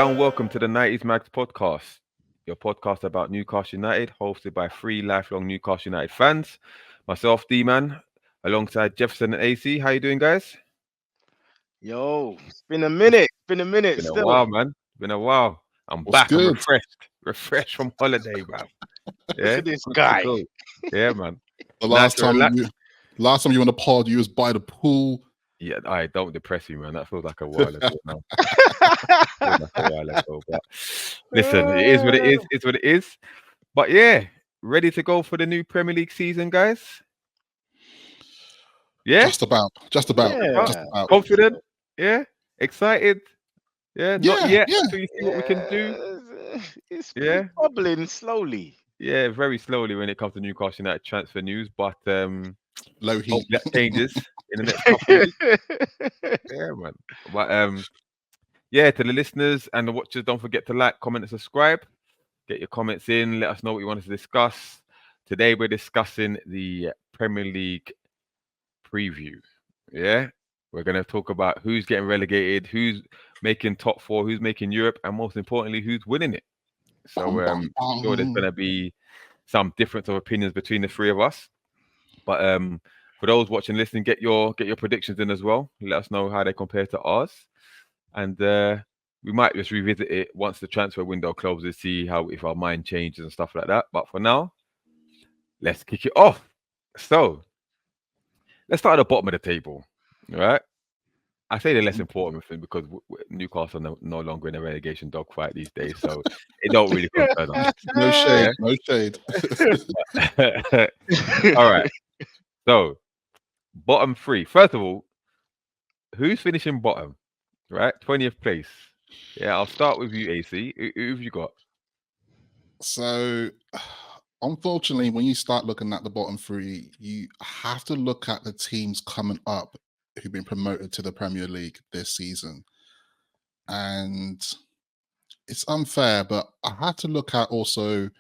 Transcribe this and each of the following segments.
and welcome to the 90s Mags podcast, your podcast about Newcastle United, hosted by three lifelong Newcastle United fans. Myself, D-Man, alongside Jefferson and AC. How you doing, guys? Yo, it's been a minute. Been a minute Been a still. while, man. Been a while. I'm What's back. I'm good? refreshed from holiday, man. Look Yeah, at this good to guy. go. Yeah, man. The Nice to relax. last time you were on the pod, you was by the pool. Yeah, I don't depress you, man. That feels like a while ago now. Feels like a while ago, but listen, it is what it is. It's what it is. But yeah, ready to go for the new Premier League season, guys. Yeah, Just about. Just about. confident. Yeah, excited. Yeah, not Yeah, yet. yeah. Until you see what we can do. It's Yeah. bubbling slowly. Yeah, very slowly when it comes to Newcastle United transfer news, but Low hope heat. that changes in the next couple of weeks. Yeah, man. But yeah, to the listeners and the watchers, don't forget to like, comment, and subscribe. Get your comments in. Let us know what you want us to discuss. Today we're discussing the Premier League preview. Yeah, we're going to talk about who's getting relegated, who's making top four, who's making Europe, and most importantly, who's winning it. So I'm sure there's going to be some difference of opinions between the three of us. But for those watching, listening, get your predictions in as well. Let us know how they compare to ours, and we might just revisit it once the transfer window closes, see how if our mind changes and stuff like that. But for now, let's kick it off. So let's start at the bottom of the table, right? I say the less important thing because Newcastle are no longer in a relegation dogfight these days, so it don't really concern us. No shade. No shade. All right. So, bottom three. First of all, who's finishing bottom? Right, 20th place. Yeah, I'll start with you, AC. Who have you got? So, unfortunately, when you start looking at the bottom three, you have to look at the teams coming up who've been promoted to the Premier League this season. And it's unfair, but I had to look at also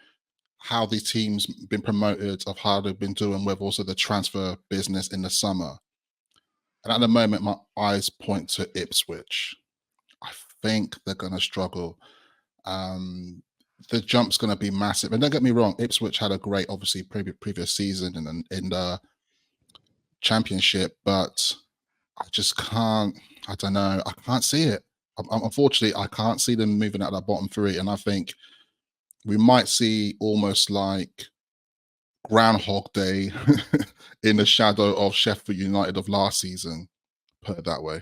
how these teams been promoted, of how they've been doing with also the transfer business in the summer. And at the moment, my eyes point to Ipswich. I think they're going to struggle. The jump's going to be massive. And don't get me wrong, Ipswich had a great, obviously, previous season in the Championship, but I just can't, I don't know, I can't see it. Unfortunately, I can't see them moving out of that bottom three. And I think we might see almost like Groundhog Day in the shadow of Sheffield United of last season, put it that way.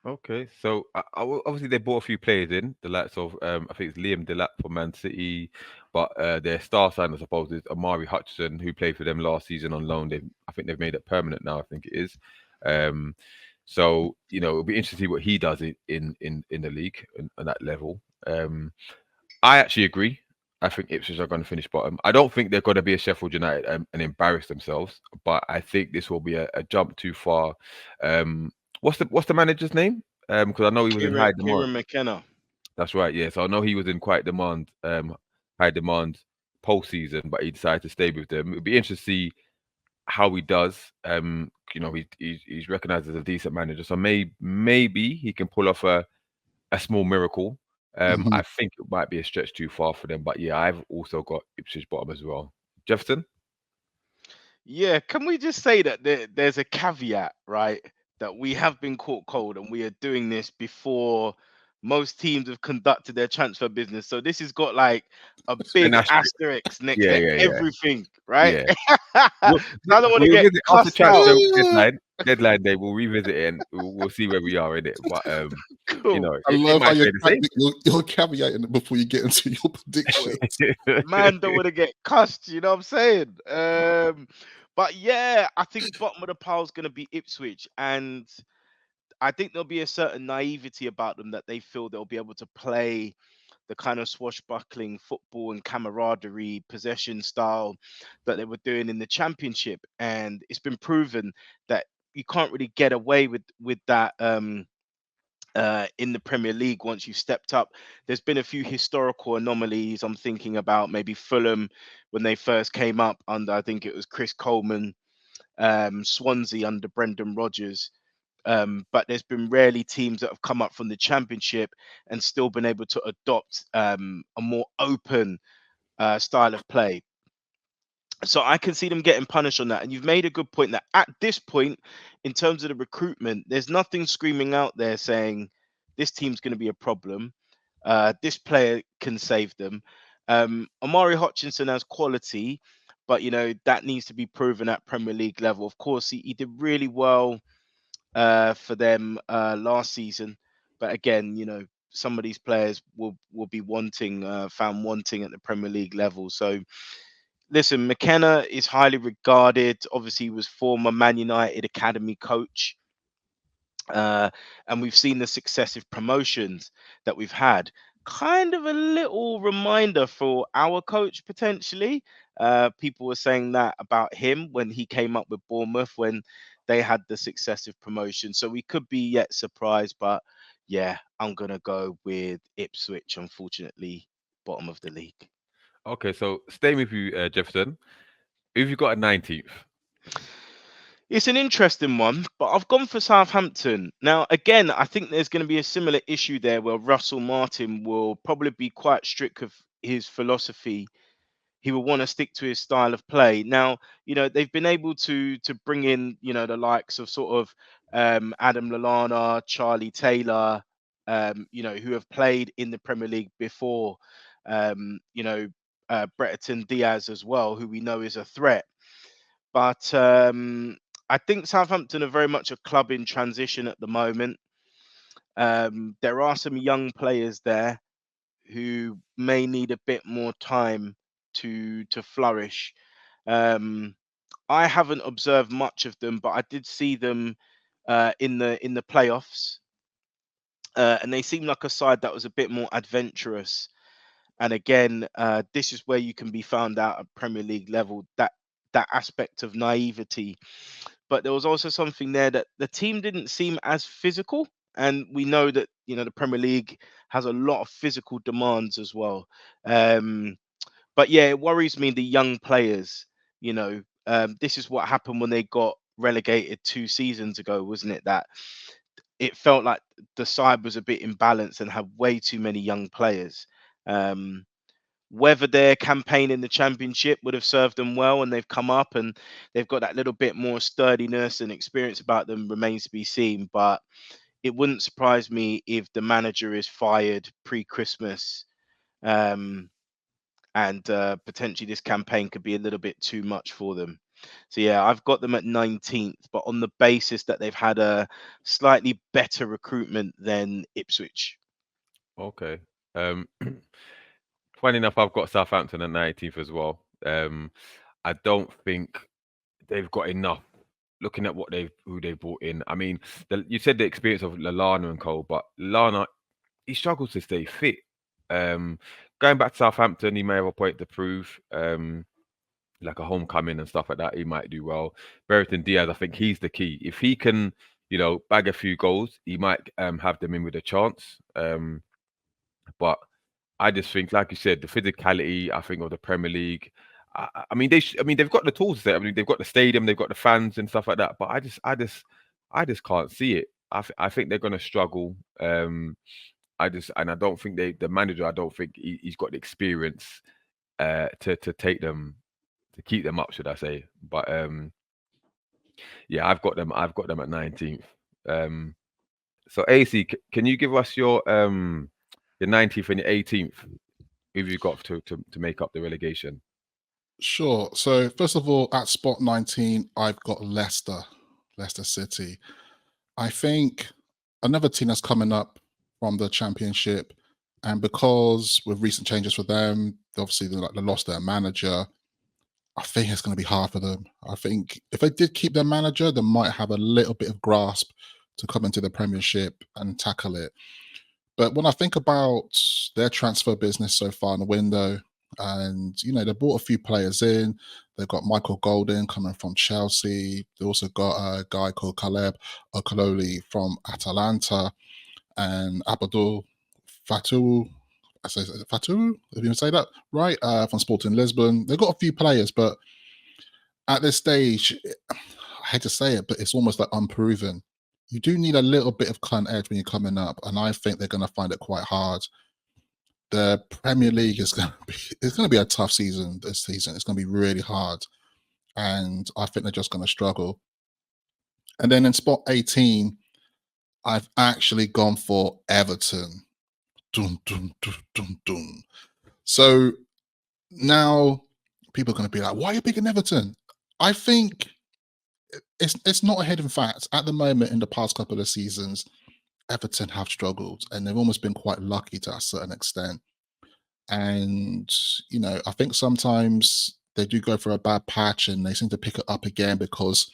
Okay, so obviously they bought a few players in, the likes of I think it's Liam Delap for Man City, but their star sign, I suppose, is Amari Hutchinson, who played for them last season on loan. I think they've made it permanent now. I think it is. So it'll be interesting to see what he does in the league at that level. I actually agree. I think Ipswich are going to finish bottom. I don't think they're going to be a Sheffield United and embarrass themselves, but I think this will be a jump too far. What's the manager's name? Because I know he was in high demand. Kieran McKenna. That's right. Yeah, so I know he was in quite demand, high demand postseason, but he decided to stay with them. It'd be interesting to see how he does. He's recognized as a decent manager, so maybe he can pull off a small miracle. I think it might be a stretch too far for them, but yeah, I've also got Ipswich bottom as well. Jefferson? Yeah, can we just say that there's a caveat, right? That we have been caught cold and we are doing this before most teams have conducted their transfer business. So this has got like a big asterisk next to everything, right? Yeah. I don't want to get after transfer deadline day. We'll revisit it and we'll see where we are in it. But cool. I love how you're caveating it before you get into your predictions. Man, don't want to get cussed. You know what I'm saying? But yeah, I think bottom of the pile is going to be Ipswich, and I think there'll be a certain naivety about them that they feel they'll be able to play the kind of swashbuckling football and camaraderie possession style that they were doing in the Championship, and it's been proven that you can't really get away with that in the Premier League once you've stepped up. There's been a few historical anomalies. I'm thinking about maybe Fulham when they first came up under, I think it was Chris Coleman, Swansea under Brendan Rodgers. but there's been rarely teams that have come up from the Championship and still been able to adopt a more open style of play. So I can see them getting punished on that. And you've made a good point that at this point, in terms of the recruitment, there's nothing screaming out there saying this team's going to be a problem. This player can save them. Omari Hutchinson has quality, but that needs to be proven at Premier League level. Of course, he did really well for them last season, but again, some of these players will be found wanting at the Premier League level. So listen, McKenna is highly regarded. Obviously, he was former Man United academy coach. And we've seen the successive promotions that we've had. Kind of a little reminder for our coach, potentially. People were saying that about him when he came up with Bournemouth when they had the successive promotion. So we could be yet surprised, but yeah, I'm going to go with Ipswich, unfortunately, bottom of the league. Okay, so staying with you, Jefferson. Who've you got at 19th? It's an interesting one, but I've gone for Southampton. Now, again, I think there's going to be a similar issue there where Russell Martin will probably be quite strict of his philosophy. He will want to stick to his style of play. Now, they've been able to bring in, the likes of sort of Adam Lallana, Charlie Taylor, who have played in the Premier League before. Brereton Diaz as well, who we know is a threat. But I think Southampton are very much a club in transition at the moment. There are some young players there who may need a bit more time to flourish. I haven't observed much of them, but I did see them in the playoffs, and they seem like a side that was a bit more adventurous. And again, this is where you can be found out at Premier League level, that aspect of naivety. But there was also something there that the team didn't seem as physical. And we know that, the Premier League has a lot of physical demands as well. But yeah, it worries me, the young players, this is what happened when they got relegated 2 seasons ago, wasn't it? That it felt like the side was a bit imbalanced and had way too many young players. Whether their campaign in the Championship would have served them well and they've come up and they've got that little bit more sturdiness and experience about them remains to be seen. But it wouldn't surprise me if the manager is fired pre-Christmas, and potentially this campaign could be a little bit too much for them. So yeah, I've got them at 19th, but on the basis that they've had a slightly better recruitment than Ipswich. Okay. Funny enough, I've got Southampton at 19th as well. I don't think they've got enough. Looking at who they brought in, I mean, you said the experience of Lallana and Cole, but Lallana, he struggles to stay fit. Going back to Southampton, he may have a point to prove. Like a homecoming and stuff like that, he might do well. Brereton Diaz, I think he's the key. If he can, bag a few goals, he might have them in with a chance. But I just think, like you said, the physicality, I think, of the Premier League. I mean, they've got the tools there. I mean, they've got the stadium, they've got the fans and stuff like that. But I just can't see it. I think they're going to struggle. And I don't think the manager. I don't think he's got the experience to take them, to keep them up, should I say? But yeah, I've got them at 19th. So AC, can you give us your 19th and your 18th? Who have you got to make up the relegation? Sure. So first of all, at spot 19, I've got Leicester City. I think another team that's coming up from the Championship, and because with recent changes for them, obviously they lost their manager. I think it's going to be hard for them. I think if they did keep their manager, they might have a little bit of grasp to come into the Premiership and tackle it. But when I think about their transfer business so far in the window, and they brought a few players in. They've got Michael Golden coming from Chelsea. They also got a guy called Caleb Okololi from Atalanta, and Abdul Fatou. Fatou, if you say that right, from Sporting Lisbon. They've got a few players, but at this stage, I hate to say it, but it's almost like unproven. you do need a little bit of cunt edge when you're coming up, and I think they're going to find it quite hard. The Premier League is going to be a tough season this season. It's going to be really hard, and I think they're just going to struggle. And then in spot 18, I've actually gone for Everton. Dun, dun, dun, dun, dun. So now people are going to be like, why are you picking Everton? I think it's not a hidden fact. At the moment, in the past couple of seasons, Everton have struggled, and they've almost been quite lucky to a certain extent. And, you know, I think sometimes they do go for a bad patch and they seem to pick it up again because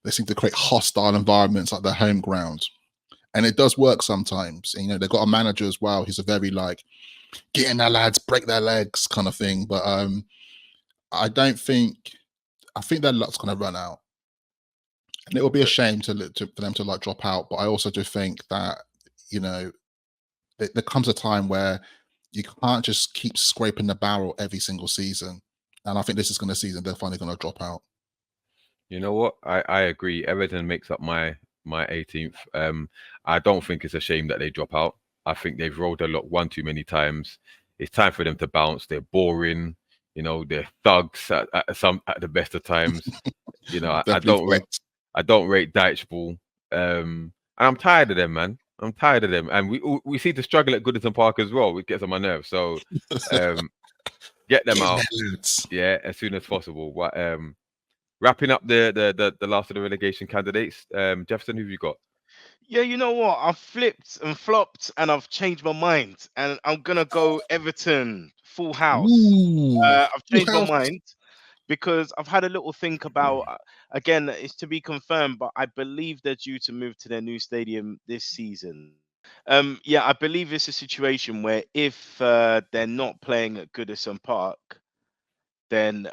they seem to create hostile environments like their home ground. And it does work sometimes. And, you know, they've got a manager as well. He's a very like, get in there, lads, break their legs kind of thing. But I think their luck's going to run out. And it will be a shame for them to like drop out. But I also do think that, you know, there comes a time where you can't just keep scraping the barrel every single season. And I think this is going to season they're finally going to drop out. You know what? I agree. Everton makes up my 18th. I don't think it's a shame that they drop out. I think they've rolled a lot one too many times. It's time for them to bounce. They're boring. You know, they're thugs at the best of times. You know, I don't rate Dyche ball. And I'm tired of them, man. I'm tired of them, and we seem to struggle at Goodison Park as well, which gets on my nerves. So, get them out, yeah, as soon as possible. But wrapping up the last of the relegation candidates, Jefferson, who've you got? Yeah, you know what? I've flipped and flopped, and I've changed my mind, and I'm gonna go Everton, full house. I've changed my mind because I've had a little think about. Again, it's to be confirmed, but I believe they're due to move to their new stadium this season. Yeah, I believe it's a situation where if they're not playing at Goodison Park, then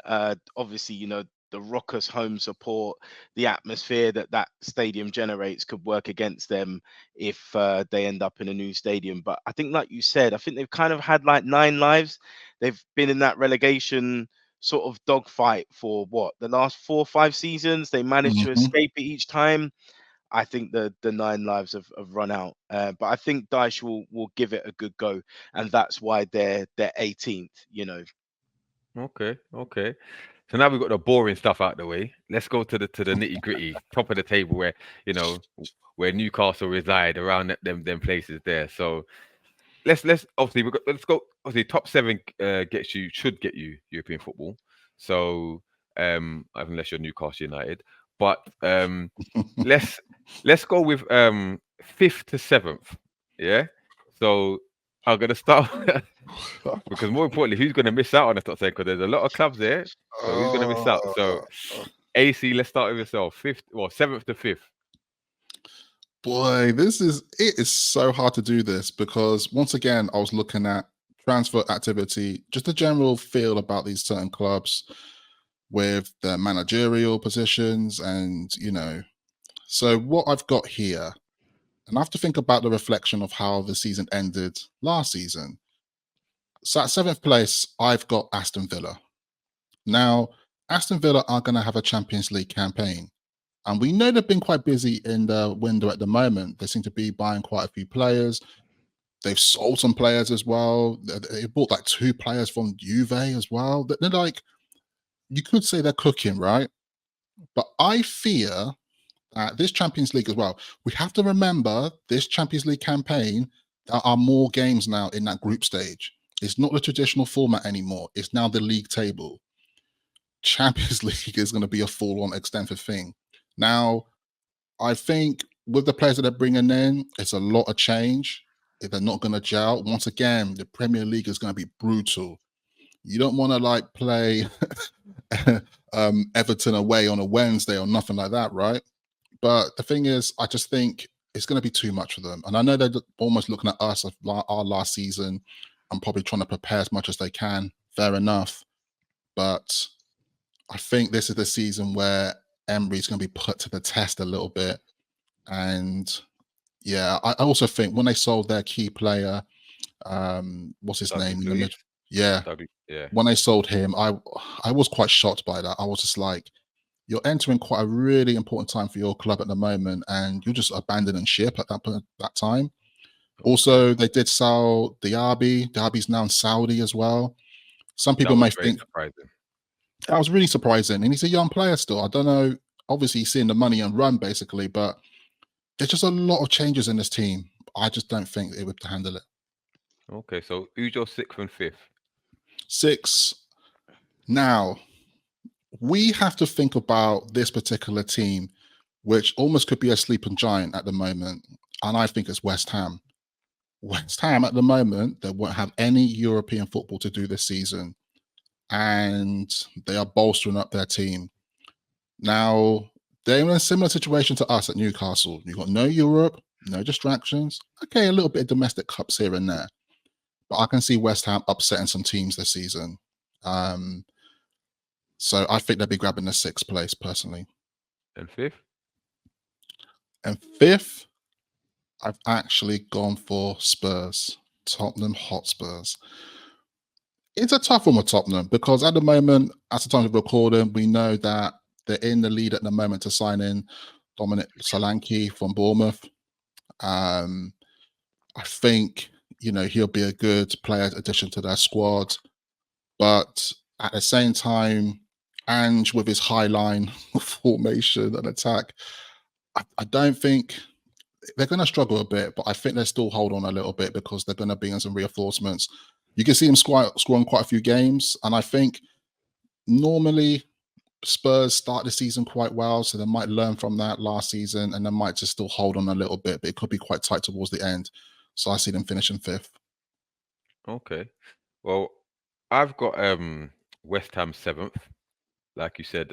obviously, you know, the raucous home support, the atmosphere that stadium generates could work against them if they end up in a new stadium. But I think, like you said, I think they've kind of had like 9 lives. They've been in that relegation sort of dogfight for what, the last 4 or 5 seasons. They managed to escape it each time. I think the 9 lives have run out. But I think Dyche will give it a good go, and that's why they're 18th, you know. Okay. So now we've got the boring stuff out of the way. Let's go to the nitty gritty, top of the table, where you know where Newcastle reside, around them places there. So let's obviously let's go. Obviously, top 7 should get you European football. So unless you're Newcastle United, but let's go with 5th to 7th. Yeah. So I'm gonna start because more importantly, who's gonna miss out on the top 10? Because there's a lot of clubs there. So who's gonna miss out? So AC, let's start with yourself. 7th to 5th. Boy, it is so hard to do this because once again, I was looking at transfer activity, just a general feel about these certain clubs with their managerial positions, and you know. So what I've got here, and I have to think about the reflection of how the season ended last season. So at 7th place, I've got Aston Villa. Now, Aston Villa are going to have a Champions League campaign. And we know they've been quite busy in the window at the moment. They seem to be buying quite a few players. They've sold some players as well. They bought like 2 players from Juve as well. They're like, you could say they're cooking, right? But I fear this Champions League as well. We have to remember this Champions League campaign, there are more games now in that group stage. It's not the traditional format anymore. It's now the league table. Champions League is going to be a full-on extensive thing. Now, I think with the players that they're bringing in, it's a lot of change. If they're not going to gel, once again, the Premier League is going to be brutal. You don't want to like play Everton away on a Wednesday or nothing like that, right? But the thing is, I just think it's going to be too much for them. And I know they're almost looking at us of our last season and probably trying to prepare as much as they can. Fair enough. But I think this is the season where Emery's going to be put to the test a little bit. And yeah, I also think when they sold their key player, what's his name? Yeah. Yeah. When they sold him, I was quite shocked by that. I was just like, you're entering quite a really important time for your club at the moment, and you're just abandoning ship at that time. Also, they did sell Diaby. Diaby's now in Saudi as well. Some people That was may very think surprising. that was really surprising, and he's a young player still. I don't know. Obviously, he's seeing the money and run basically, but there's just a lot of changes in this team. I just don't think they would handle it. Okay, so who's your 6th and 5th? 6. Now, we have to think about this particular team, which almost could be a sleeping giant at the moment, and I think it's West Ham. West Ham at the moment, they won't have any European football to do this season, and they are bolstering up their team. Now, they're in a similar situation to us at Newcastle. You've got no Europe, no distractions. Okay, a little bit of domestic cups here and there, but I can see West Ham upsetting some teams this season. So I think they'll be grabbing the 6th place personally. And 5th? And 5th, I've actually gone for Spurs, Tottenham Hotspurs. It's a tough one with Tottenham because at the moment, at the time of recording, we know that they're in the lead at the moment to sign in Dominic Solanke from Bournemouth. I think, he'll be a good player addition to their squad. But at the same time, Ange with his high line formation and attack, I don't think they're going to struggle a bit, but I think they still hold on a little bit because they're going to be in some reinforcements. You can see them scoring quite a few games, and I think normally Spurs start the season quite well, so they might learn from that last season, and they might just still hold on a little bit, but it could be quite tight towards the end. So I see them finishing 5th. Okay. Well, I've got West Ham 7th. Like you said,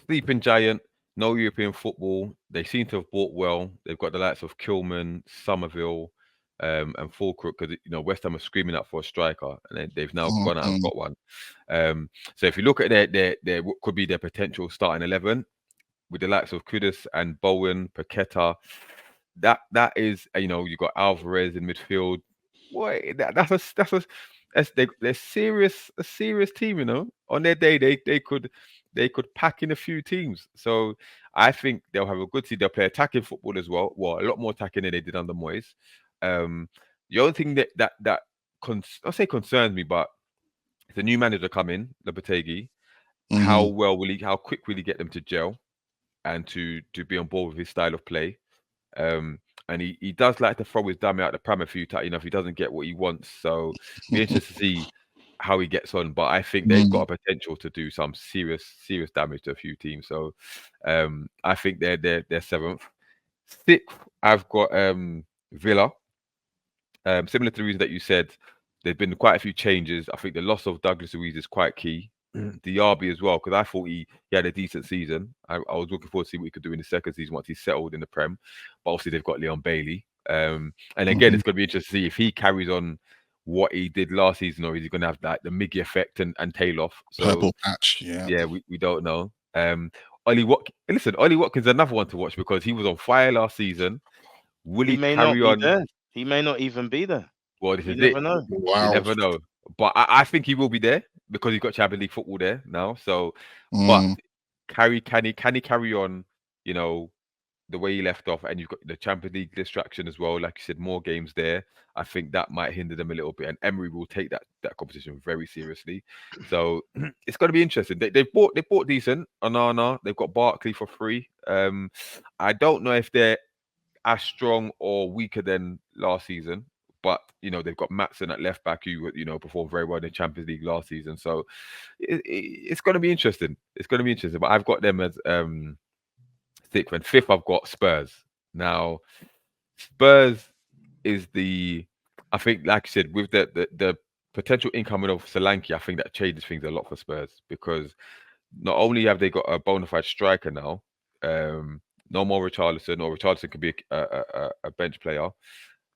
sleeping giant, no European football. They seem to have bought well. They've got the likes of Kilman, Somerville, and Fulcrook, because West Ham are screaming out for a striker, and they've now gone out and got one. So if you look at their what could be their potential starting 11 with the likes of Kudus and Bowen, Paqueta, that is you got Alvarez in midfield. Boy, they're a serious team. On their day, they could pack in a few teams. So I think they'll have a good team. They'll play attacking football as well. Well, a lot more attacking than they did under Moyes. The only thing that I'll say concerns me, but the new manager coming, Lopetegui. How quick will he get them to gel and to be on board with his style of play? And he does like to throw his dummy out the pram a few times, if he doesn't get what he wants. So be interested to see how he gets on. But I think they've got a potential to do some serious damage to a few teams. So I think they're 7th. 6th, I've got Villa. Similar to the reason that you said, there's been quite a few changes. I think the loss of Douglas Luiz is quite key. Diaby as well, because I thought he had a decent season. I was looking forward to see what he could do in the second season once he's settled in the Prem. But obviously they've got Leon Bailey. And again, it's going to be interesting to see if he carries on what he did last season, or is he going to have like the Miggy effect and tail off. So purple patch, yeah, we don't know. Ollie Watkins, another one to watch because he was on fire last season. Will he may carry not on? be there. He may not even be there. Well, this You is never it. know. Wow. You never know. But I think he will be there because he's got Champions League football there now. So, but can he carry on, the way he left off, and you've got the Champions League distraction as well. Like you said, more games there. I think that might hinder them a little bit, and Emery will take that competition very seriously. So it's going to be interesting. They bought decent. Onana. They've got Barkley for free. I don't know if they're as strong or weaker than last season, but they've got Maatsen at left back who performed very well in the Champions League last season. So it's going to be interesting. It's going to be interesting. But I've got them as 6th, and 5th I've got Spurs. Now Spurs is I think, like I said, with the potential incoming of Solanke, I think that changes things a lot for Spurs, because not only have they got a bona fide striker now, no more Richarlison, or Richarlison can be a bench player.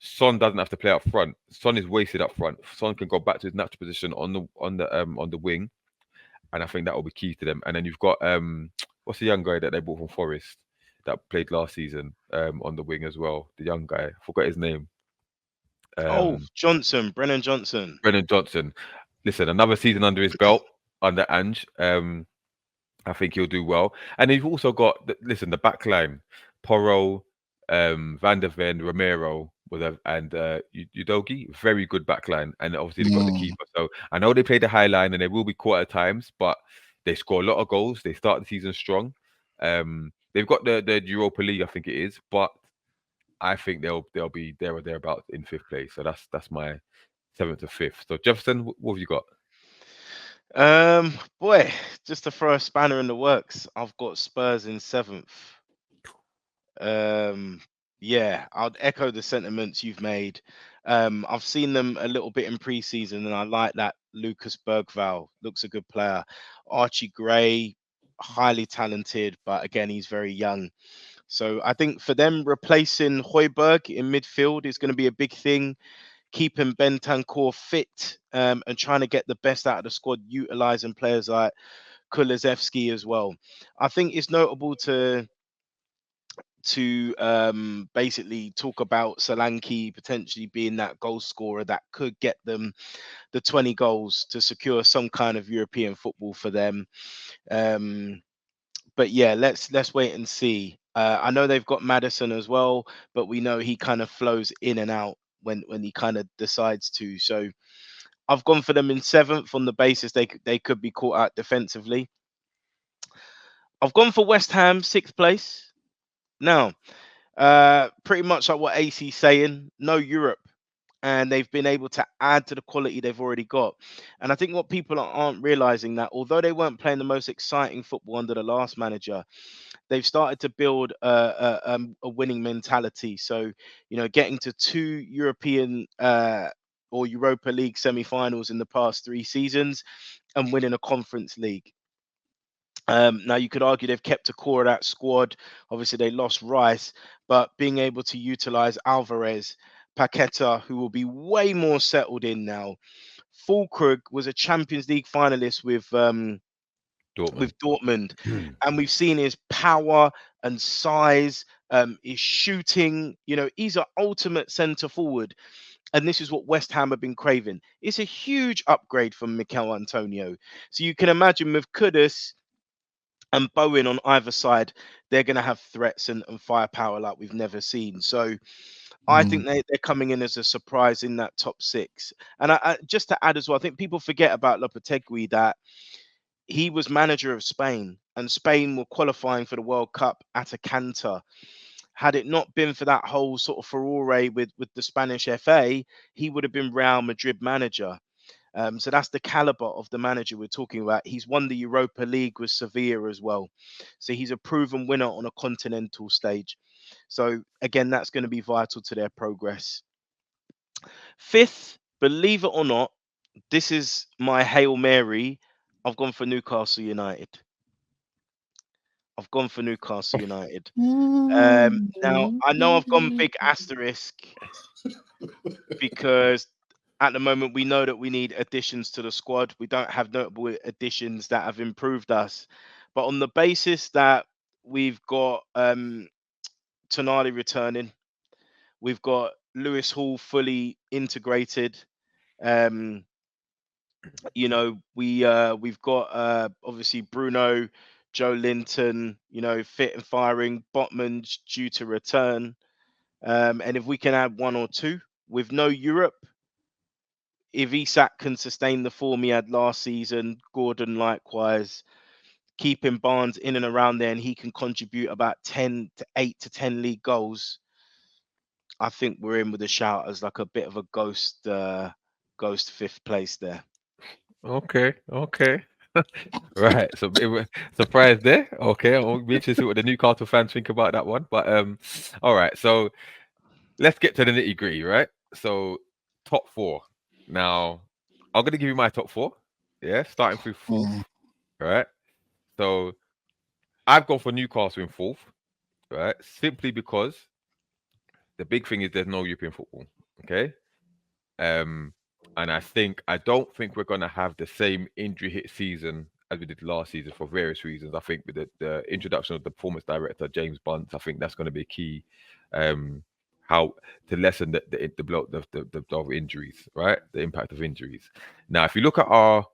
Son doesn't have to play up front. Son is wasted up front. Son can go back to his natural position on the wing, and I think that will be key to them. And then you've got what's the young guy that they bought from Forest that played last season on the wing as well? The young guy, I forgot his name. Johnson, Brennan Johnson. Listen, another season under his belt under Ange. I think he'll do well. And you've also got the back line, Porro, Van der Ven, Romero, and Udogi, very good back line. And obviously they've got the keeper. So I know they play the high line and they will be caught at times, but they score a lot of goals. They start the season strong. They've got the Europa League, I think it is, but I think they'll be there or thereabouts in fifth place. So that's my seventh to fifth. So Jefferson, what have you got? Boy, just to throw a spanner in the works, I've got Spurs in seventh. Yeah, I'd echo the sentiments you've made. I've seen them a little bit in pre-season, and I like that. Lucas Bergvall looks a good player. Archie Gray, highly talented, but again, he's very young. So I think for them, replacing Højbjerg in midfield is going to be a big thing. Keeping Bentancur fit and trying to get the best out of the squad, utilizing players like Kulusevski as well. I think it's notable to basically talk about Solanke potentially being that goal scorer that could get them the 20 goals to secure some kind of European football for them. But yeah, let's wait and see. I know they've got Madison as well, but we know he kind of flows in and out when he kind of decides to. So I've gone for them in seventh on the basis they could be caught out defensively. I've gone for West Ham sixth place. Now, pretty much like what AC's saying, no Europe. And they've been able to add to the quality they've already got. And I think what people aren't realizing that although they weren't playing the most exciting football under the last manager, they've started to build a winning mentality. So, getting to 2 European or Europa League semi-finals in the past 3 seasons and winning a Conference League. Now you could argue they've kept a core of that squad. Obviously, they lost Rice, but being able to utilize Alvarez, Paqueta, who will be way more settled in now. Fulkrug was a Champions League finalist with Dortmund, and we've seen his power and size, his shooting. He's an ultimate centre forward, and this is what West Ham have been craving. It's a huge upgrade from Mikel Antonio. So you can imagine with Kudus and Bowen on either side, they're going to have threats and firepower like we've never seen. So I think they're coming in as a surprise in that top 6. And I just to add as well, I think people forget about Lopetegui that he was manager of Spain, and Spain were qualifying for the World Cup at a canter. Had it not been for that whole sort of furore with the Spanish FA, he would have been Real Madrid manager. So that's the caliber of the manager we're talking about. He's won the Europa League with Sevilla as well. So he's a proven winner on a continental stage. So again, that's going to be vital to their progress. 5th, believe it or not, this is my Hail Mary. I've gone for Newcastle United. Now, I know I've gone big asterisk because at the moment we know that we need additions to the squad. We don't have notable additions that have improved us. But on the basis that we've got Tonali returning, we've got Lewis Hall fully integrated. We've got obviously Bruno, Joe Linton, fit and firing. Botman due to return, and if we can add 1 or 2 with no Europe, if Isak can sustain the form he had last season, Gordon likewise, keeping Barnes in and around there, and he can contribute about 8 to 10 league goals, I think we're in with a shout as like a bit of a ghost 5th place there. Okay. Right. So surprise there. Okay, I'll be interested to see what the Newcastle fans think about that one. But all right. So let's get to the nitty gritty, right? So top 4. Now I'm gonna give you my top 4. Yeah, starting through 4th. Right. So I've gone for Newcastle in 4th. Right, simply because the big thing is there's no European football. Okay. And I don't think we're gonna have the same injury hit season as we did last season for various reasons. I think with the introduction of the performance director James Bunce, I think that's going to be key. How to lessen the injuries, right? The impact of injuries. Now, if you look at our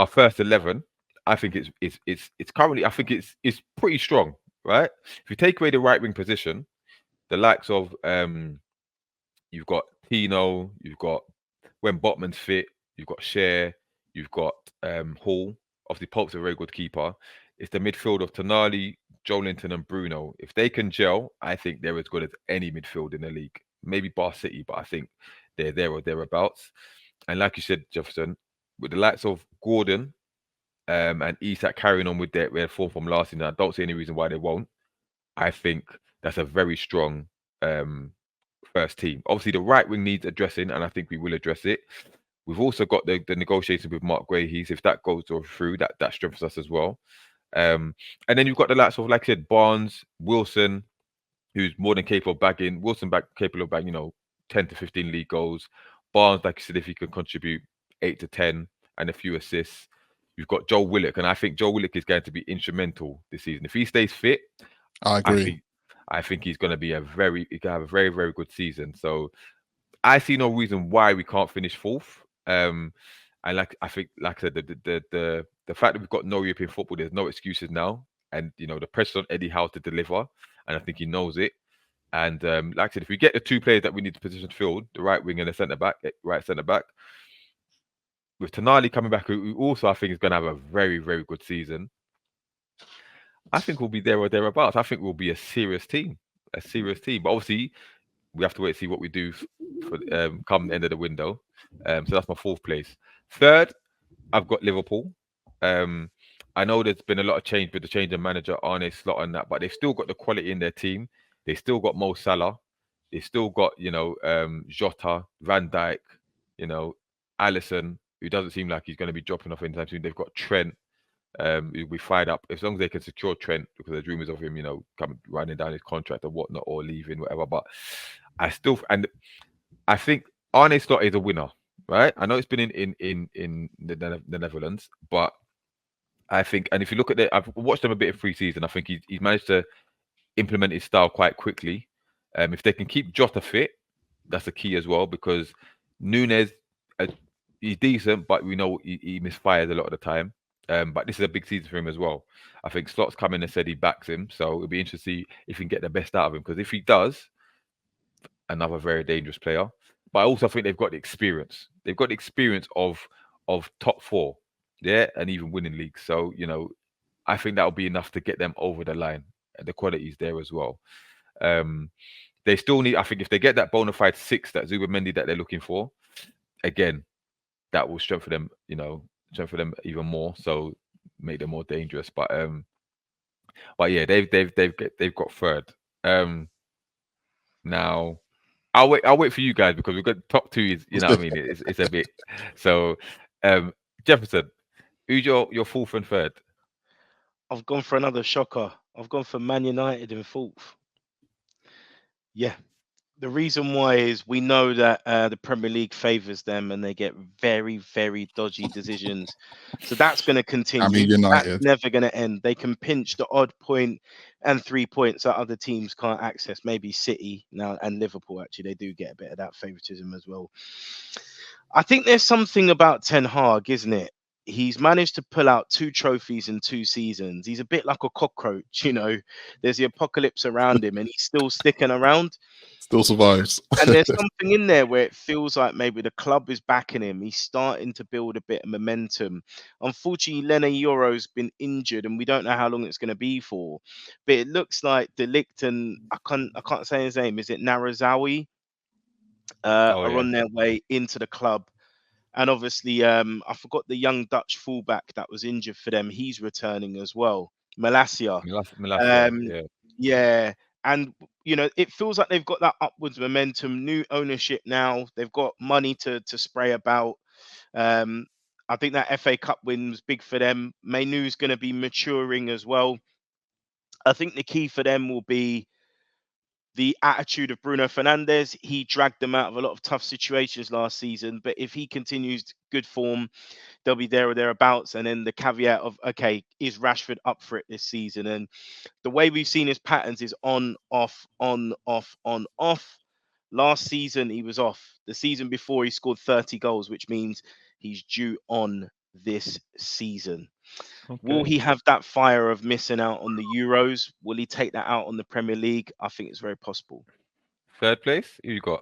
first 11, I think it's currently, I think it's pretty strong, right? If you take away the right wing position, the likes of you've got Tino, you've got when Botman's fit, you've got Cher, you've got Hall. Obviously, Pope's a very good keeper. It's the midfield of Tonali, Joelinton, and Bruno. If they can gel, I think they're as good as any midfield in the league. Maybe Bar City, but I think they're there or thereabouts. And like you said, Jefferson, with the likes of Gordon and Isak carrying on with their form from last season, I don't see any reason why they won't. I think that's a very strong first team. Obviously, the right wing needs addressing, and I think we will address it. We've also got the negotiations with Mark Guehi. If that goes through, that strengthens us as well. And then you've got the likes of, like I said, Barnes, Wilson, who's more than capable of bagging. Wilson capable of bagging, 10 to 15 league goals. Barnes, like you said, if he can contribute 8 to 10 and a few assists. You've got Joe Willock, and I think Joe Willock is going to be instrumental this season. If he stays fit, I agree. I think he's going to be he can have a very, very good season. So I see no reason why we can't finish fourth. And I think, like I said, the fact that we've got no European football, there's no excuses now. And the pressure on Eddie Howe to deliver, and I think he knows it. And like I said, if we get the two players that we need to position field, the right wing and the right centre back, with Tonali coming back, who also I think is going to have a very, very good season, I think we'll be there or thereabouts. I think we'll be a serious team. But obviously, we have to wait and see what we do for come the end of the window. So that's my fourth place. Third, I've got Liverpool. I know there's been a lot of change with the change of manager, Arne Slot and that, but they've still got the quality in their team. They still got Mo Salah. They still got, Jota, Van Dijk, Allison, who doesn't seem like he's going to be dropping off anytime soon. They've got Trent, who'll be fired up. As long as they can secure Trent, because there's rumours of him, coming running down his contract or whatnot, or leaving, whatever. But I think Arne Slot is a winner, right? I know it's been in the Netherlands, but I think, and if you look at I've watched them a bit of pre-season. I think he's managed to implement his style quite quickly. If they can keep Jota fit, that's a key as well, because Nunes, he's decent, but we know he misfires a lot of the time. But this is a big season for him as well. I think Slot's come in and said he backs him, so it'll be interesting to see if he can get the best out of him. Because if he does, another very dangerous player. But I also think they've got the experience. They've got the experience of top four, yeah, and even winning leagues. So I think that'll be enough to get them over the line. And the quality's there as well. They still need, I think, if they get that bona fide 6, that Zubimendi that they're looking for, again, that will strengthen them, even more. So make them more dangerous. But yeah, they've got third. Now I'll wait for you guys, because we've got top 2 is, what I mean, it's a bit. So Jefferson, who's your fourth and third? I've gone for another shocker. I've gone for Man United in fourth. Yeah. The reason why is we know that the Premier League favours them, and they get very, very dodgy decisions. So that's going to continue. I mean, United. That's never going to end. They can pinch the odd point and 3 points that other teams can't access. Maybe City now and Liverpool, actually, they do get a bit of that favouritism as well. I think there's something about Ten Hag, isn't it? He's managed to pull out 2 trophies in 2 seasons. He's a bit like a cockroach, There's the apocalypse around him, and he's still sticking around. Still survives. And there's something in there where it feels like maybe the club is backing him. He's starting to build a bit of momentum. Unfortunately, Lena Euro's been injured, and we don't know how long it's going to be for. But it looks like De Ligt and I can't say his name. Is it Narazawi? Are on their way into the club. And obviously, I forgot the young Dutch fullback that was injured for them. He's returning as well. Malacia. Yeah. And, it feels like they've got that upwards momentum, new ownership now. They've got money to spray about. I think that FA Cup win was big for them. Mainu's going to be maturing as well. I think the key for them will be the attitude of Bruno Fernandes. He dragged them out of a lot of tough situations last season, but if he continues good form, they'll be there or thereabouts. And then the caveat of, okay, is Rashford up for it this season? And the way we've seen his patterns is on, off, on, off, on, off. Last season, he was off. The season before, he scored 30 goals, which means he's due on this season. Will Okay. he have that fire of missing out on the Euros? Will he take that out on the Premier League? I think it's very possible. Third place, who you got?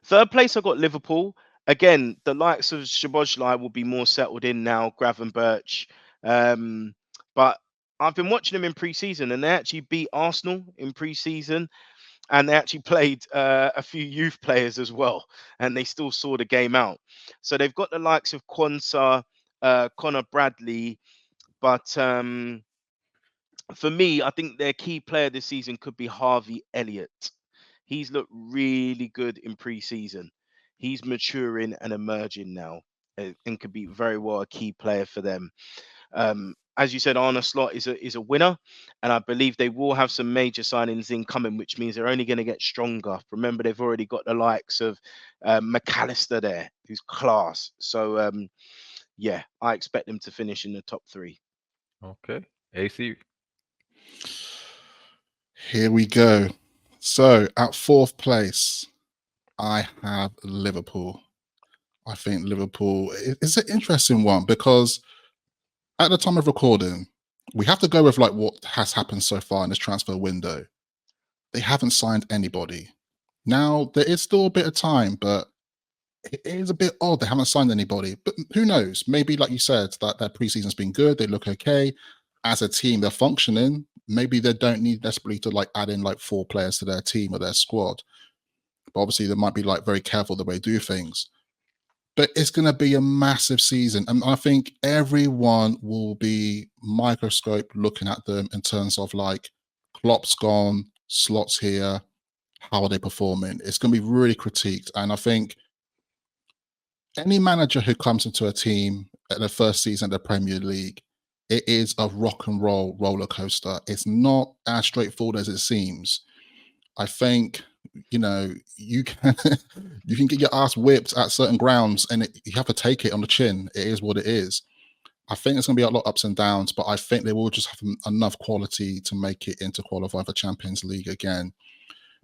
Third place, I got Liverpool. Again, the likes of Szoboszlai will be more settled in now, Gravenberch. But I've been watching them in pre-season, and they actually beat Arsenal in pre-season, and they actually played a few youth players as well, and they still saw the game out. So they've got the likes of Quansah, Connor Bradley, but for me, I think their key player this season could be Harvey Elliott. He's looked really good in pre-season. He's maturing and emerging now, and could be very well a key player for them. As you said, Arne Slot is a winner, and I believe they will have some major signings incoming, which means they're only going to get stronger. Remember, they've already got the likes of McAllister there, who's class. So yeah, I expect them to finish in the top 3. Okay. AC. Here we go. So at 4th place, I have Liverpool. I think Liverpool is an interesting one because at the time of recording, we have to go with like what has happened so far in this transfer window. They haven't signed anybody. Now there is still a bit of time, but it is a bit odd they haven't signed anybody. But who knows? Maybe, like you said, that their preseason's been good. They look okay as a team. They're functioning. Maybe they don't need desperately to like add in like 4 players to their team or their squad. But obviously, they might be like very careful the way they do things. But it's going to be a massive season. And I think everyone will be microscope looking at them in terms of like Klopp's gone, Slot's here. How are they performing? It's going to be really critiqued. And I think any manager who comes into a team at the first season of the Premier League, it is a rock and roll roller coaster. It's not as straightforward as it seems. I think, you know, you can you can get your ass whipped at certain grounds, and you have to take it on the chin. It is what it is. I think it's going to be a lot of ups and downs, but I think they will just have enough quality to make it into qualify for Champions League again.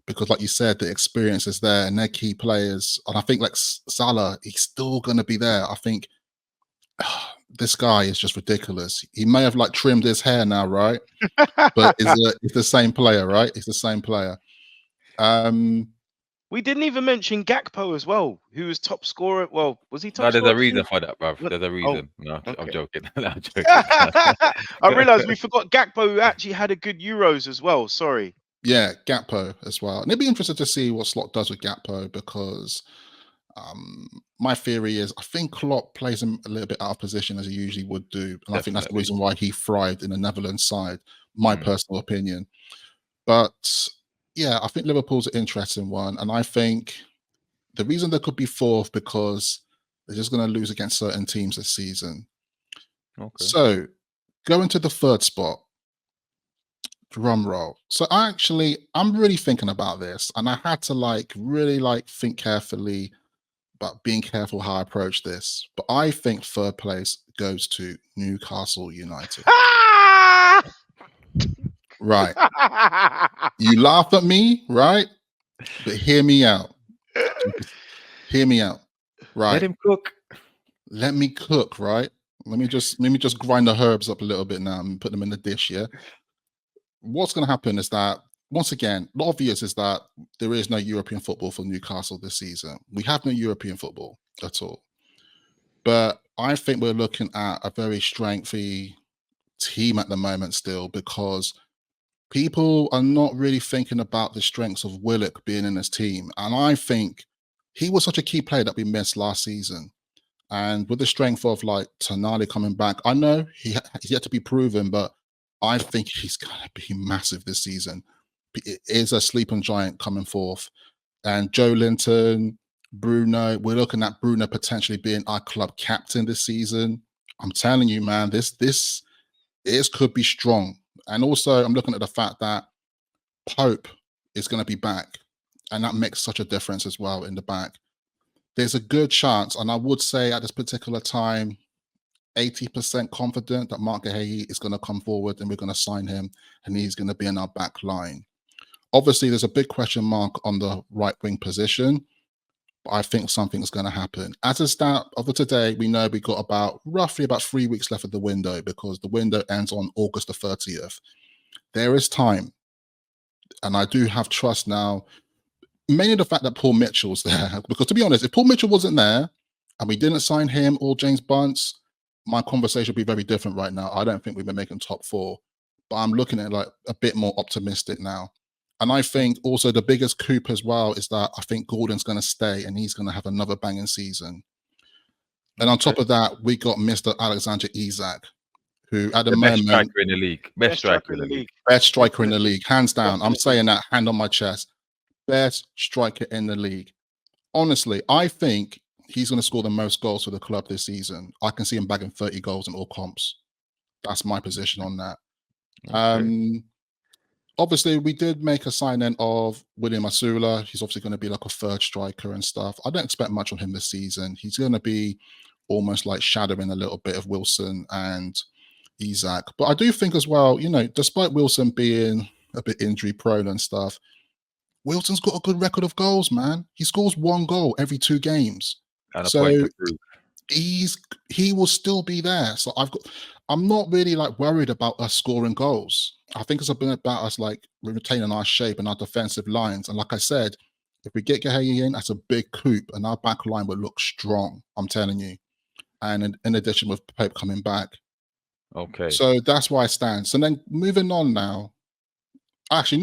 Because, like you said, the experience is there, and they're key players. And I think, like Salah, he's still going to be there. I think this guy is just ridiculous. He may have like trimmed his hair now, right? But it's the same player, right? It's the same player. We didn't even mention Gakpo as well, who was top scorer. Well, was he top No, scorer? there's a reason for that, bruv. What? There's a reason. No, I'm okay. joking. I'm joking. I realized we forgot Gakpo, who actually had a good Euros as well. Sorry. Yeah, Gakpo as well. And it'd be interesting to see what Slot does with Gakpo because my theory is I think Klopp plays him a little bit out of position as he usually would do. And I think that's the reason why he thrived in the Netherlands side, my personal opinion. But yeah, I think Liverpool's an interesting one. And I think the reason they could be 4th because they're just going to lose against certain teams this season. Okay. So going to the 3rd spot, drum roll. So I'm really thinking about this, and I had to like really like think carefully about being careful how I approach this. But I think 3rd place goes to Newcastle United. Right. You laugh at me, right? But hear me out. Hear me out. Right. Let him cook. Let me cook, right? Let me just grind the herbs up a little bit now and put them in the dish, yeah? What's going to happen is that, once again, the obvious is that there is no European football for Newcastle this season. We have no European football at all. But I think we're looking at a very strengthy team at the moment still, because people are not really thinking about the strengths of Willock being in this team. And I think he was such a key player that we missed last season. And with the strength of like Tonali coming back, I know he's yet to be proven, but I think he's going to be massive this season. It is a sleeping giant coming forth. And Joe Linton, Bruno, we're looking at Bruno potentially being our club captain this season. I'm telling you, man, this could be strong. And also, I'm looking at the fact that Pope is going to be back. And that makes such a difference as well in the back. There's a good chance, and I would say at this particular time, 80% confident that Mark Gahey is going to come forward and we're going to sign him and he's going to be in our back line. Obviously, there's a big question mark on the right wing position, but I think something's going to happen. As a start of today, we know we got roughly about 3 weeks left of the window, because the window ends on August the 30th. There is time, and I do have trust now, mainly the fact that Paul Mitchell's there. Because to be honest, if Paul Mitchell wasn't there and we didn't sign him or James Bunce, my conversation would be very different right now. I don't think we've been making top 4, but I'm looking at like a bit more optimistic now. And I think also the biggest coup as well is that I think Gordon's going to stay and he's going to have another banging season. And on top of that, we got Mr. Alexander Isak, who at the best moment, striker in the league. Best striker in the league. Best striker in the league, hands down. I'm saying that, hand on my chest. Best striker in the league. Honestly, I think he's going to score the most goals for the club this season. I can see him bagging 30 goals in all comps. That's my position on that. Okay. Obviously, we did make a signing of William Asula. He's obviously going to be like a third striker and stuff. I don't expect much on him this season. He's going to be almost like shadowing a little bit of Wilson and Isak. But I do think as well, you know, despite Wilson being a bit injury prone and stuff, Wilson's got a good record of goals, man. He scores 1 goal every 2 games. And so he will still be there. So I'm not really like worried about us scoring goals. I think it's a bit about us like retaining our shape and our defensive lines. And like I said, if we get Gahey in, that's a big coup, and our back line will look strong, I'm telling you. And in addition with Pope coming back. Okay. So that's why I stand. So then moving on now. Actually,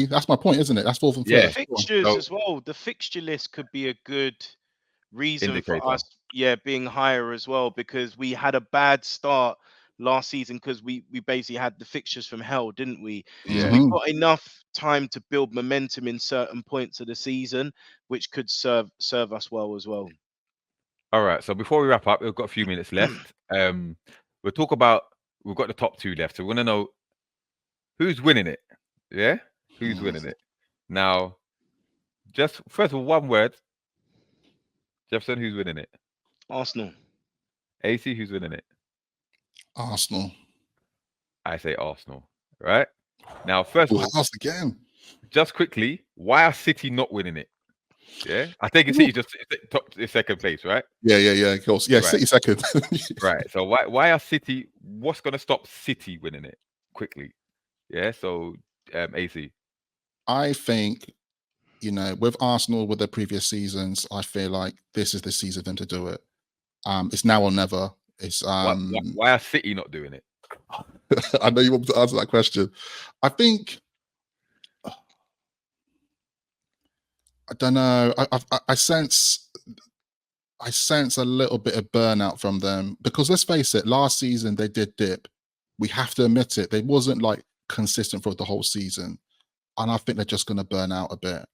that's my point, isn't it? That's 4th and 1st. Yeah, fixtures as well. The fixture list could be a good reason for us, being higher as well, because we had a bad start last season because we basically had the fixtures from hell, didn't we? Yeah. So we got enough time to build momentum in certain points of the season, which could serve us well as well. All right. So before we wrap up, we've got a few minutes left. We'll talk about, we've got the top 2 left. So we want to know who's winning it. Yeah? Who's winning it? Now, just first of all, one word. Jefferson, who's winning it? Arsenal. AC, who's winning it? Arsenal. I say Arsenal. Right? Now, first of all, again. Just quickly, why are City not winning it? Yeah, I think City just top 2nd place, right? Yeah, of course. Yeah, right. City 2nd. Right. So why are City? What's going to stop City winning it quickly? Yeah. So AC. I think, you know, with Arsenal, with their previous seasons, I feel like this is the season for them to do it. It's now or never. It's why are City not doing it? I know you want to answer that question. I think. I don't know. I sense a little bit of burnout from them, because let's face it, last season they did dip. We have to admit it. They wasn't like consistent for the whole season, and I think they're just going to burn out a bit.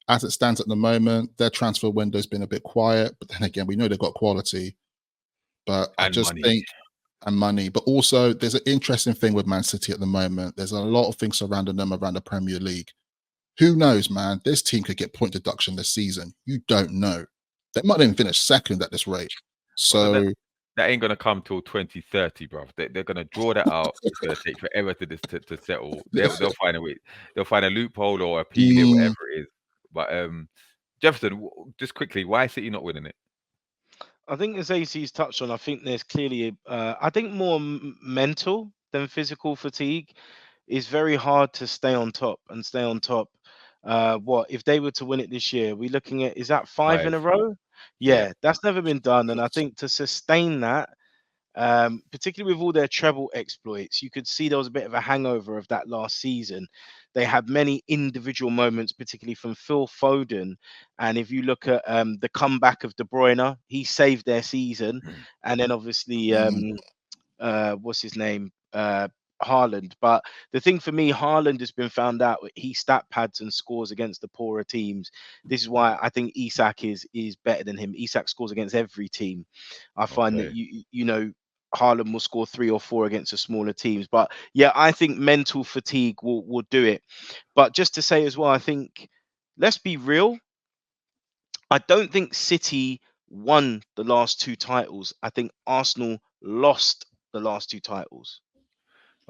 As it stands at the moment, their transfer window's been a bit quiet, but then again, we know they've got quality. But I just think, and money. But also, there's an interesting thing with Man City at the moment. There's a lot of things surrounding them around the Premier League. Who knows, man? This team could get point deduction this season. You don't know. They might even finish 2nd at this rate. So that ain't gonna come till 2030, bro. They're gonna draw that out. It's gonna take forever to settle. They'll find a way. They'll find a loophole or appeal it, whatever it is. But Jefferson, just quickly, why is City not winning it? I think as AC's touched on, I think there's clearly, I think more mental than physical fatigue. It's very hard to stay on top. What if they were to win it this year? We're looking at, is that 5 in a row? Yeah, that's never been done. And I think to sustain that, particularly with all their treble exploits, you could see there was a bit of a hangover of that last season. They had many individual moments, particularly from Phil Foden. And if you look at the comeback of De Bruyne, he saved their season. And then obviously, what's his name? Haaland. But the thing for me, Haaland has been found out. He stat pads and scores against the poorer teams. This is why I think Isak is better than him. Isak scores against every team. I find that you know, Haaland will score 3 or 4 against the smaller teams. But yeah, I think mental fatigue will do it. But just to say as well, I think, let's be real, I don't think City won the last 2 titles. I think Arsenal lost the last 2 titles.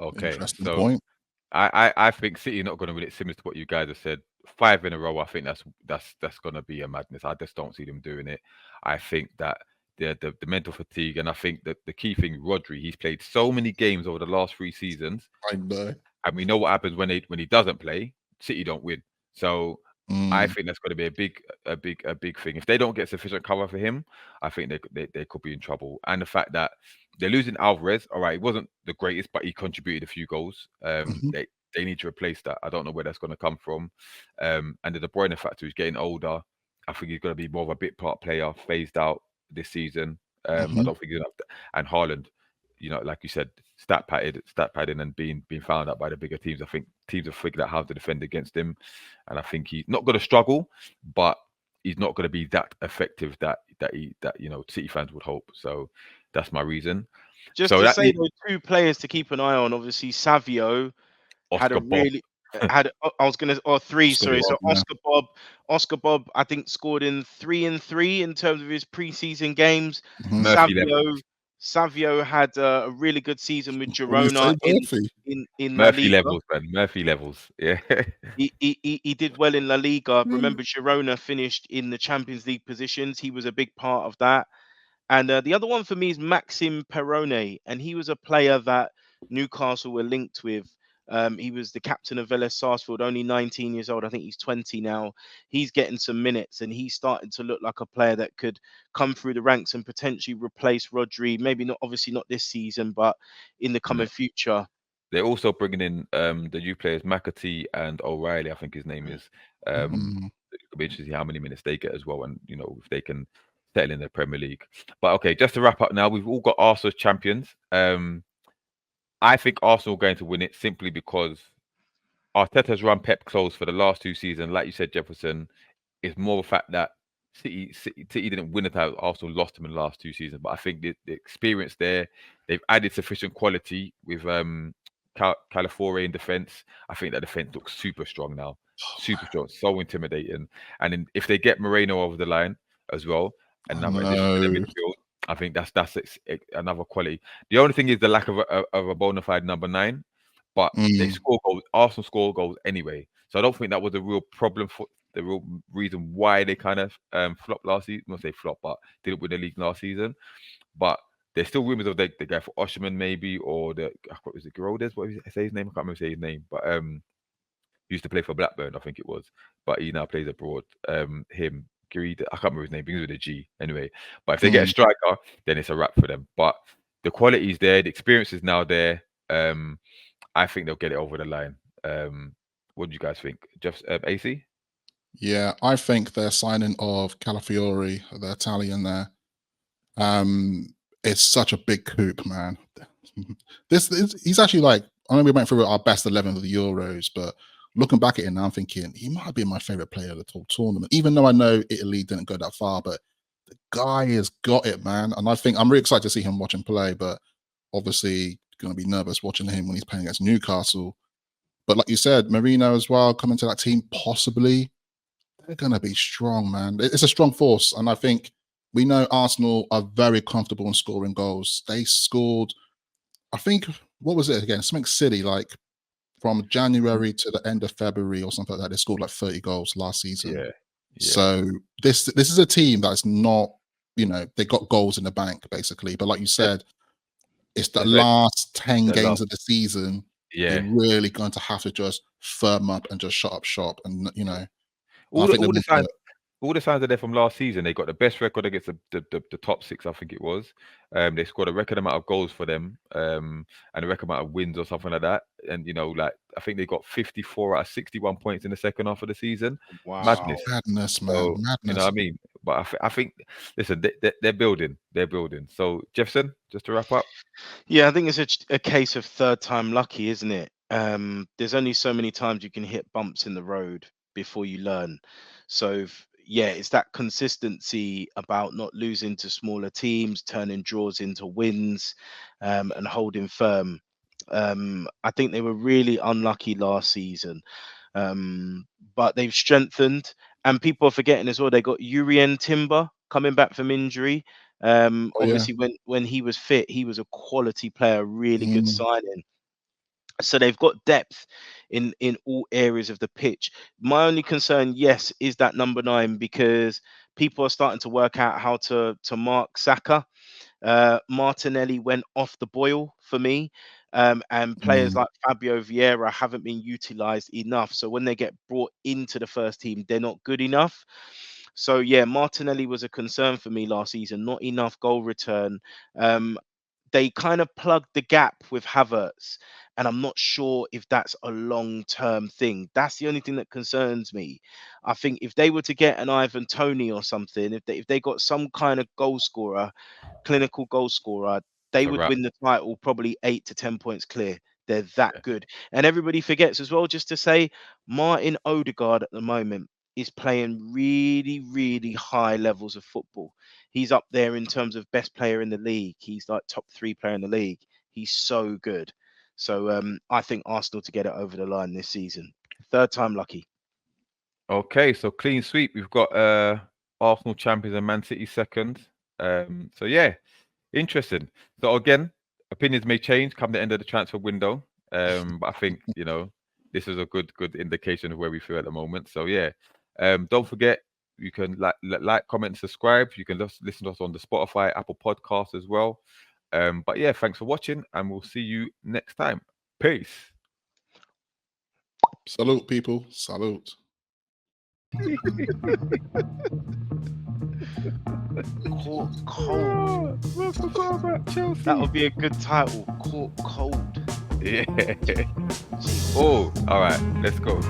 Okay, Interesting so point. I think City are not going to win it, similar to what you guys have said. 5 in a row, I think that's gonna be a madness. I just don't see them doing it. I think that the mental fatigue, and I think that the key thing, Rodri, he's played so many games over the last 3 seasons, I know. and we know what happens when he doesn't play. City don't win. So I Mm, think that's going to be a big thing. If they don't get sufficient cover for him, I think they could be in trouble. And the fact that they're losing Alvarez, all right, he wasn't the greatest, but he contributed a few goals. mhm, They need to replace that. I don't know where that's going to come from. And the De Bruyne factor is getting older. I think he's going to be more of a bit part player, phased out this season. I mhm, don't think he's enough. And Haaland, like you said, stat padding, and being found out by the bigger teams. I think teams have figured out how to defend against him, and I think he's not going to struggle, but he's not going to be that effective that City fans would hope. So that's my reason. Just So to that say, leaves though, two players to keep an eye on. Obviously, Savio had a Oscar Bob. really I was gonna, or three, Oscar sorry. So Bob, yeah. Oscar Bob, I think scored in 3 in terms of his preseason games. Mhm. Murphy Savio levels. Savio had a really good season with When you Girona say Murphy, in La Murphy Liga. levels, man. Murphy levels. Yeah. He did well in La Liga. mm, Remember, Girona finished in the Champions League positions. He was a big part of that. And the other one for me is Maxim Perrone, and he was a player that Newcastle were linked with. He was the captain of Vélez Sarsfield, only 19 years old. I think he's 20 now. He's getting some minutes, and he's starting to look like a player that could come through the ranks and potentially replace Rodri. Maybe not, obviously not this season, but in the coming future. They're also bringing in the youth players McAtee and O'Reilly, I think his name is. mm, It'll be interesting to see how many minutes they get as well, and if they can settle in the Premier League. But okay, just to wrap up now, we've all got Arsenal as champions. I think Arsenal are going to win it simply because Arteta's run Pep close for the last 2 seasons. Like you said, Jefferson, is more of a fact that City didn't win the title. Arsenal lost them in the last 2 seasons. But I think the experience there, they've added sufficient quality with Calafiore in defence. I think that defence looks super strong now. Super strong, so intimidating. And then if they get Moreno over the line as well, I another addition to the know. midfield, I think another quality. The only thing is the lack of a bona fide number 9, but they Mm, score goals. Arsenal score goals anyway, so I don't think that was a real problem for the real reason why they kind of flopped last season. I won't say flop, but didn't win the league last season. But there's still rumors of the guy for Osherman maybe, or what was it, Girodes? What was it, say his name? I can't remember say his name, but he used to play for Blackburn, I think it was, but he now plays abroad. Him, Greed, I can't remember his name, begins with a G anyway. But if they get a mm. striker, then it's a wrap for them. But the quality is there, the experience is now there. I think they'll get it over the line. What do you guys think? Just AC? Yeah, I think their signing of Calafiore, the Italian there, it's such a big coup, man. He's actually like, I know we went through our best 11 of the Euros, but looking back at it now, I'm thinking he might be my favorite player of the whole tournament. Even though I know Italy didn't go that far, but the guy has got it, man. And I think I'm really excited to see him watch him play, but obviously going to be nervous watching him when he's playing against Newcastle. But like you said, Marino as well coming to that team, possibly they're going to be strong, man. It's a strong force, and I think we know Arsenal are very comfortable in scoring goals. They scored, I think, what was it again? Something silly, like from January to the end of February or something like that. They scored like 30 goals last season. Yeah, yeah. So this is a team that's not, they got goals in the bank basically. But like you They're, said, it's the they're very, last 10 the games last, of the season. They're yeah. really going to have to just firm up and just shut up shop. And I All the think they all the will do signs it. all the signs are there from last season. They got the best record against the top 6, I think it was. They scored a record amount of goals for them, and a record amount of wins or something like that. And like I think they got 54 out of 61 points in the second half of the season. Wow. Madness. Madness, man, So you know what madness. I mean. But I think, listen, they're building. They're building. So Jefferson, just to wrap up. Yeah, I think it's a case of third time lucky, isn't it? There's only so many times you can hit bumps in the road before you learn. So yeah, it's that consistency about not losing to smaller teams, turning draws into wins, and holding firm. I think they were really unlucky last season, um, but they've strengthened. And people are forgetting as well. They got Urian Timber coming back from injury. Oh yeah. Obviously, when he was fit, he was a quality player, really good Mm, signing. So they've got depth in all areas of the pitch. My only concern, yes, is that number 9, because people are starting to work out how to mark Saka. Martinelli went off the boil for me. And players like Fabio Vieira haven't been utilized enough. So when they get brought into the first team, they're not good enough. So yeah, Martinelli was a concern for me last season. Not enough goal return. They kind of plugged the gap with Havertz, and I'm not sure if that's a long-term thing. That's the only thing that concerns me. I think if they were to get an Ivan Toney or something, if they got some kind of goal scorer, clinical goal scorer, they It's a would wrap. win the title probably 8 to 10 points clear. They're that Yeah. good. And everybody forgets as well, just to say, Martin Odegaard at the moment is playing really, really high levels of football. He's up there in terms of best player in the league. He's like top 3 player in the league. He's so good. So I think Arsenal to get it over the line this season. 3rd time lucky. Okay, so clean sweep. We've got Arsenal champions and Man City second. So yeah, interesting. So again, opinions may change come the end of the transfer window. But I think this is a good indication of where we feel at the moment. So yeah, don't forget you can like, comment, and subscribe. You can just listen to us on the Spotify, Apple Podcasts as well. But yeah, thanks for watching, and we'll see you next time. Peace. Salute, people. Salute. Caught cold. I forgot about Chelsea. That would be a good title. Caught cold. Yeah. Oh, all right. Let's go.